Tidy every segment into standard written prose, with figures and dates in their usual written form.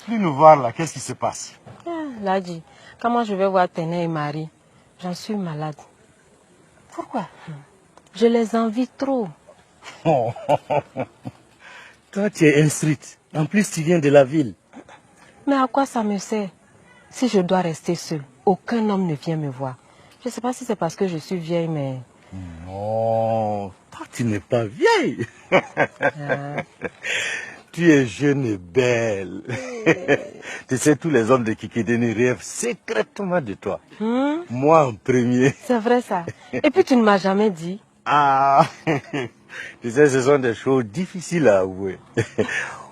plus nous voir là, qu'est-ce qui se passe? Ladji, comment je vais voir Téné et Marie? J'en suis malade. Pourquoi? Je les envie trop. Oh. Toi, tu es instruite. En plus, tu viens de la ville. Mais à quoi ça me sert? Si je dois rester seule, aucun homme ne vient me voir. Je ne sais pas si c'est parce que je suis vieille, mais... Non, toi, tu n'es pas vieille. Ah. Tu es jeune et belle. Tu sais, tous les hommes de Kikédéni rêvent secrètement de toi. Moi en premier. C'est vrai ça. Et puis tu ne m'as jamais dit. Ah, tu sais, ce sont des choses difficiles à avouer.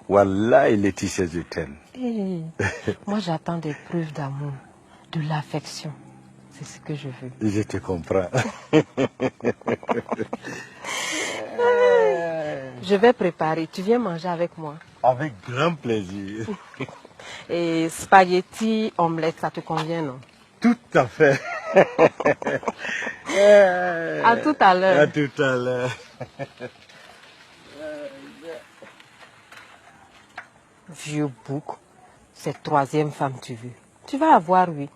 Wallah, Laetitia, je t'aime. Hey, moi j'attends des preuves d'amour, de l'affection. C'est ce que je veux. Je te comprends. Je vais préparer. Tu viens manger avec moi. Avec grand plaisir. Et spaghetti, omelette, ça te convient, non? Tout à fait. À tout à l'heure. À tout à l'heure. Vieux bouc, cette troisième femme tu veux. Tu vas avoir, oui.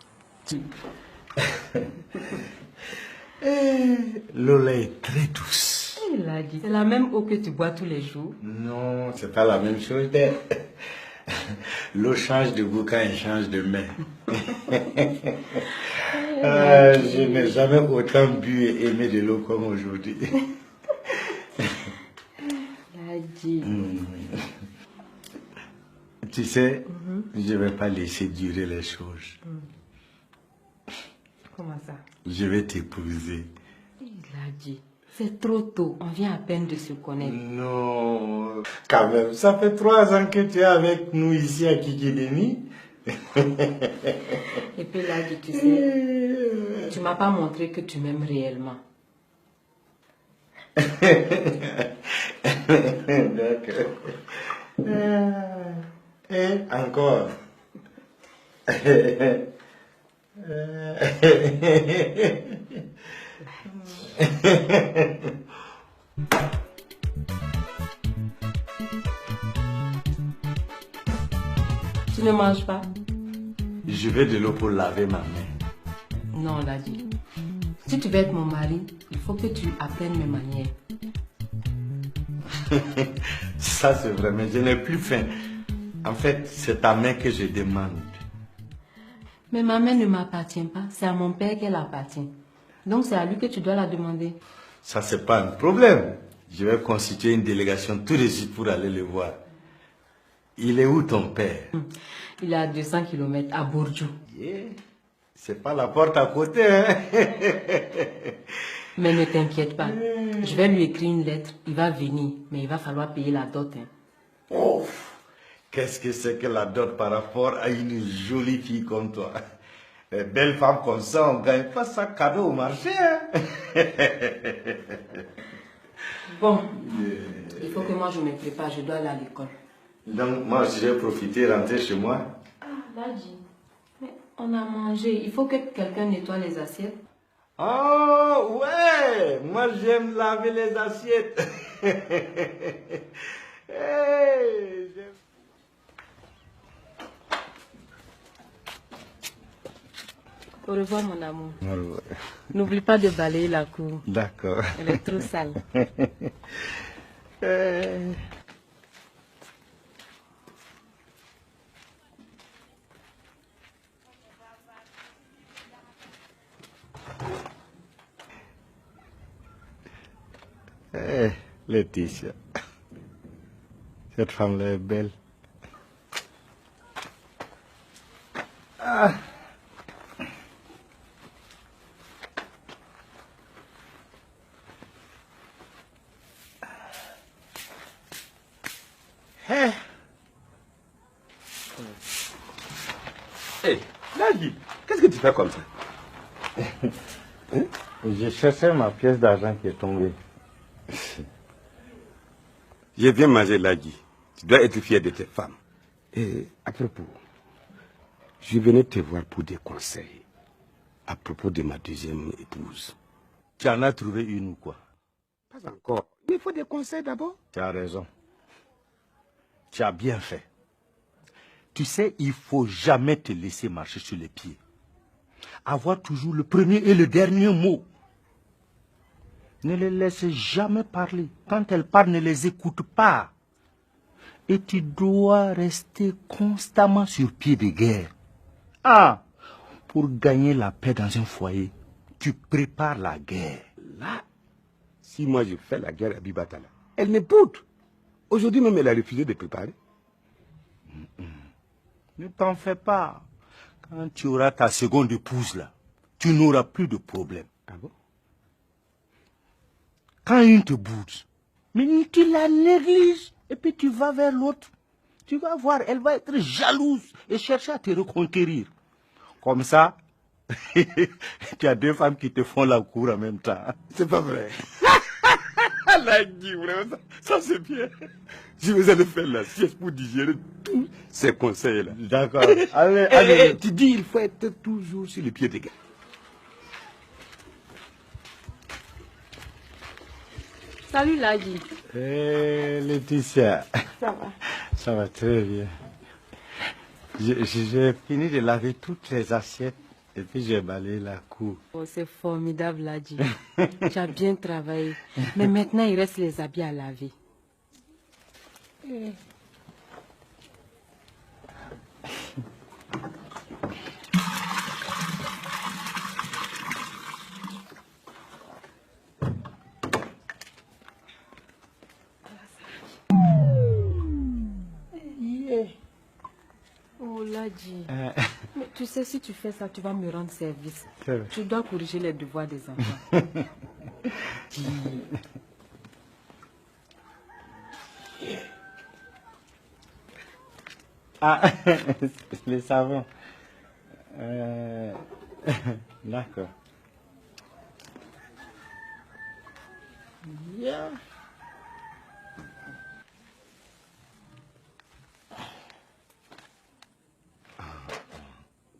Lola est très douce. Il a dit. C'est la même eau que tu bois tous les jours. Non, c'est pas la même chose. L'eau change de goût quand elle change de main. Je n'ai jamais autant bu et aimé de l'eau comme aujourd'hui. Tu sais, je ne vais pas laisser durer les choses. Comment ça? Je vais t'épouser. Il a dit. C'est trop tôt, on vient à peine de se connaître. Non, quand même, ça fait 3 ans que tu es avec nous ici à Kikédéni. Et puis là, tu sais, tu m'as pas montré que tu m'aimes réellement. D'accord. Et encore. Tu ne manges pas? Je vais de l'eau pour laver ma main. Non, Ladji. Si tu veux être mon mari, il faut que tu apprennes mes manières. Ça c'est vrai, mais je n'ai plus faim. En fait, c'est ta main que je demande. Mais ma main ne m'appartient pas, c'est à mon père qu'elle appartient. Donc c'est à lui que tu dois la demander. Ça c'est pas un problème. Je vais constituer une délégation tout de suite pour aller le voir. Il est où ton père? Il est à 200 km à Bourdieu. Yeah. C'est pas la porte à côté, hein? Mais ne t'inquiète pas. Je vais lui écrire une lettre. Il va venir. Mais il va falloir payer la dot. Hein. Oh, qu'est-ce que c'est que la dot par rapport à une jolie fille comme toi? Les belles femmes comme ça, on ne gagne pas ça cadeau au marché. Hein? Bon, il faut que moi je me prépare. Je dois aller à l'école. Donc moi, je vais profiter, rentrer chez moi. Ah, Ladji, mais on a mangé. Il faut que quelqu'un nettoie les assiettes. Oh, ouais! Moi, j'aime laver les assiettes. Hey, Au revoir, mon amour. au revoir. N'oublie pas de balayer la cour. D'accord. Elle est trop sale. Laetitia, cette femme-là est belle. Ah. Hey. Hey, Ladji, qu'est-ce que tu fais comme ça? Je cherchais ma pièce d'argent qui est tombée. J'ai bien mangé, Ladji. Tu dois être fier de tes femmes. Et à propos, je venais te voir pour des conseils à propos de ma deuxième épouse. Tu en as trouvé une ou quoi? Pas encore. Il faut des conseils d'abord. Tu as raison. Tu as bien fait. Tu sais, il ne faut jamais te laisser marcher sur les pieds. Avoir toujours le premier et le dernier mot. Ne les laisse jamais parler. Quand elles parlent, ne les écoute pas. Et tu dois rester constamment sur pied de guerre. Ah, pour gagner la paix dans un foyer, tu prépares la guerre. Là, si moi je fais la guerre à Bibatala, elle me poutre. Aujourd'hui même, elle a refusé de préparer. Ne t'en fais pas. Quand tu auras ta seconde épouse là, tu n'auras plus de problème. Ah bon? Quand une te boude, mais tu la négliges et puis tu vas vers l'autre. Tu vas voir, elle va être jalouse et chercher à te reconquérir. Comme ça, tu as deux femmes qui te font la cour en même temps. C'est pas vrai. Lagui, vraiment, ça c'est bien. Je vais aller faire la sieste pour digérer tous ces conseils-là. D'accord. Allez. Tu dis il faut être toujours sur les pieds des gars. Salut Lagui. Laetitia. Ça va? Ça va très bien. J'ai fini de laver toutes les assiettes et puis j'ai balayé la cour. Oh, c'est formidable Lagui. Tu as bien travaillé. Mais maintenant, il reste les habits à laver. Oh Lagui. Mais tu sais, si tu fais ça, tu vas me rendre service. C'est vrai. Tu dois corriger les devoirs des enfants. Ah, les savons. D'accord. Yeah.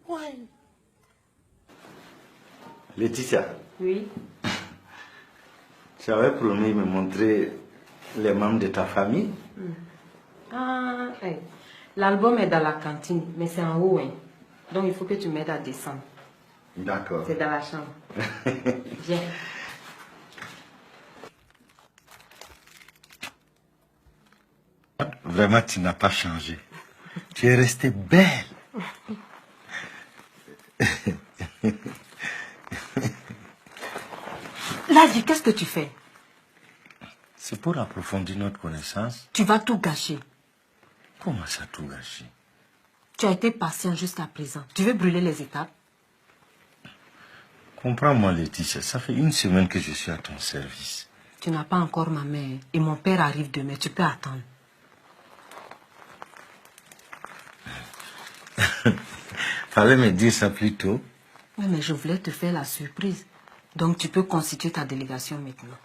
Ouais. Laetitia, Oui. tu avais promis de me montrer les membres de ta famille. Ah, l'album est dans la cantine, mais c'est en haut. Hein. Donc il faut que tu m'aides à descendre. D'accord. C'est dans la chambre. Viens. Vraiment, tu n'as pas changé. Tu es restée belle. Lagui, qu'est-ce que tu fais? C'est pour approfondir notre connaissance. Tu vas tout gâcher. Comment ça tout gâché? Tu as été patient jusqu'à présent. Tu veux brûler les étapes? Comprends-moi, Laetitia, ça fait une semaine que je suis à ton service. Tu n'as pas encore ma mère et mon père arrive demain. Tu peux attendre. Fallait me dire ça plus tôt. Oui, mais je voulais te faire la surprise. Donc tu peux constituer ta délégation maintenant.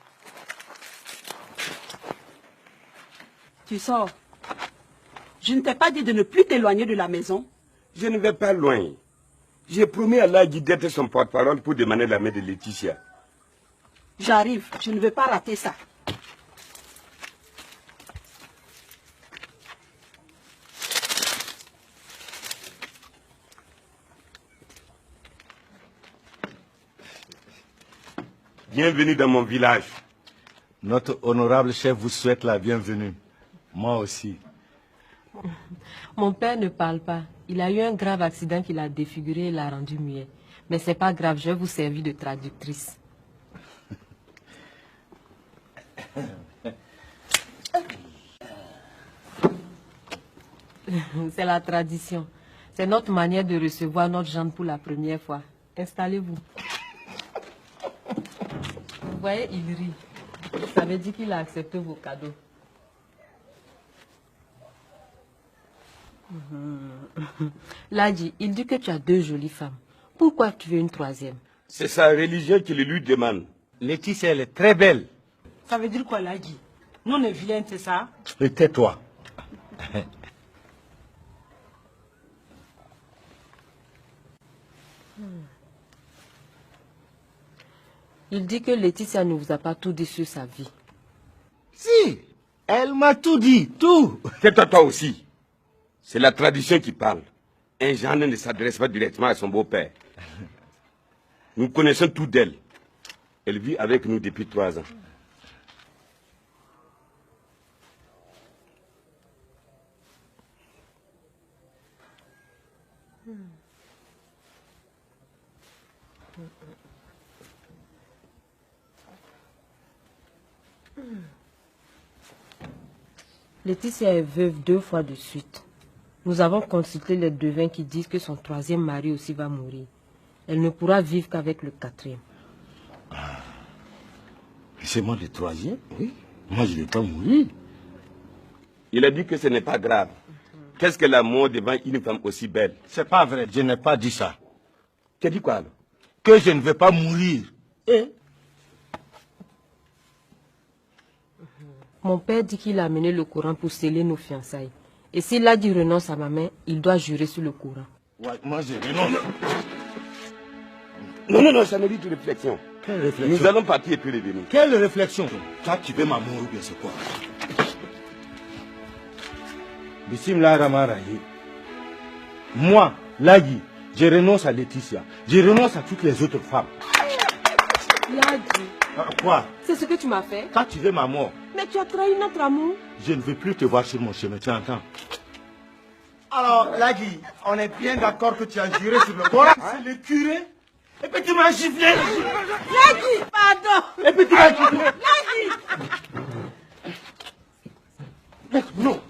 Tu sors. Je ne t'ai pas dit de ne plus t'éloigner de la maison. Je ne vais pas loin. J'ai promis à Lagui d'être son porte-parole pour demander la main de Laetitia. J'arrive. Je ne vais pas rater ça. Bienvenue dans mon village. Notre honorable chef vous souhaite la bienvenue. Moi aussi. Mon père ne parle pas. Il a eu un grave accident qui l'a défiguré et l'a rendu muet. Mais c'est pas grave, je vais vous servir de traductrice. C'est la tradition. C'est notre manière de recevoir notre gendre pour la première fois. Installez-vous. Vous voyez, il rit. Ça veut dire qu'il a accepté vos cadeaux. Lagui, il dit que tu as 2 jolies femmes. Pourquoi tu veux une 3e? C'est sa religion qui le lui demande. Laetitia, elle est très belle. Ça veut dire quoi, Lagui? Nous, on est vilains, c'est ça? Et tais-toi. Il dit que Laetitia ne vous a pas tout dit sur sa vie. Si, elle m'a tout dit, tout. C'est à toi aussi. C'est la tradition qui parle. Un gendre ne s'adresse pas directement à son beau-père. Nous connaissons tout d'elle. Elle vit avec nous depuis 3 ans. Laetitia est veuve 2 fois de suite. Nous avons consulté les devins qui disent que son 3e mari aussi va mourir. Elle ne pourra vivre qu'avec le 4e. C'est moi le 3e? Oui. Moi, je ne vais pas mourir. Il a dit que ce n'est pas grave. Qu'est-ce que la mort devant une femme aussi belle? C'est pas vrai, je n'ai pas dit ça. Tu as dit quoi alors? Que je ne vais pas mourir. Mon père dit qu'il a amené le Coran pour sceller nos fiançailles. Et s'il a dit renonce à ma main, il doit jurer sur le Coran. Ouais, moi, je renonce. Non, ça mérite une réflexion. Quelle réflexion? Nous allons partir et puis revenir. Quelle réflexion? Toi, tu veux ma mort ou bien c'est quoi? Bismillah Rahman Rahim. Moi, Lagui, je renonce à Laetitia. Je renonce à toutes les autres femmes. Lagui. Quoi? C'est ce que tu m'as fait? Toi, tu veux ma mort. Mais tu as trahi notre amour. Je ne veux plus te voir sur mon chemin, tu entends? Alors, Lagui, on est bien d'accord que tu as juré sur le Coran. C'est le curé. Et puis tu m'as giflé. Lagui, pardon. Et puis tu m'as giflé. Lagui. Non.